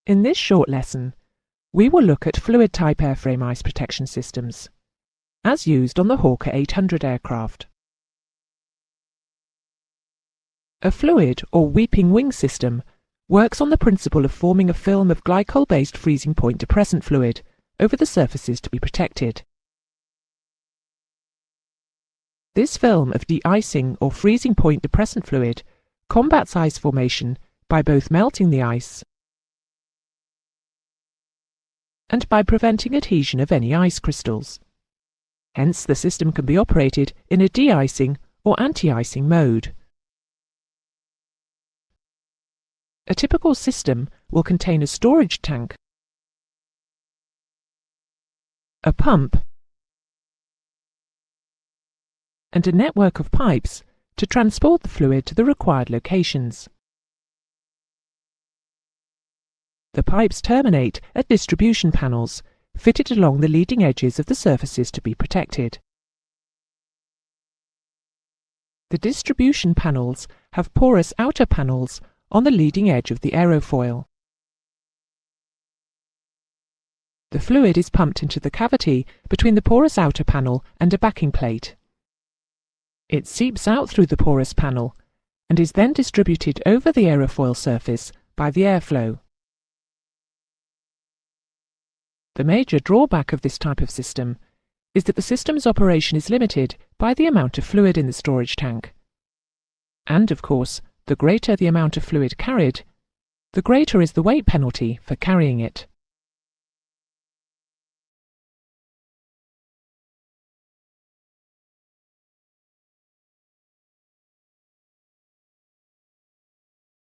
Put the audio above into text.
In this short lesson, we will look at fluid-type airframe ice protection systems, as used on the Hawker 800 aircraft. A fluid or weeping wing system works on the principle of forming a film of glycol-based freezing point depressant fluid over the surfaces to be protected. This film of de-icing or freezing point depressant fluid combats ice formation by both melting the ice and by preventing adhesion of any ice crystals. Hence, the system can be operated in a de-icing or anti-icing mode. A typical system will contain a storage tank, a pump, and a network of pipes to transport the fluid to the required locations. The pipes terminate at distribution panels fitted along the leading edges of the surfaces to be protected. The distribution panels have porous outer panels on the leading edge of the aerofoil. The fluid is pumped into the cavity between the porous outer panel and a backing plate. It seeps out through the porous panel and is then distributed over the aerofoil surface by the airflow. The major drawback of this type of system is that the system's operation is limited by the amount of fluid in the storage tank. And, of course, the greater the amount of fluid carried, the greater is the weight penalty for carrying it.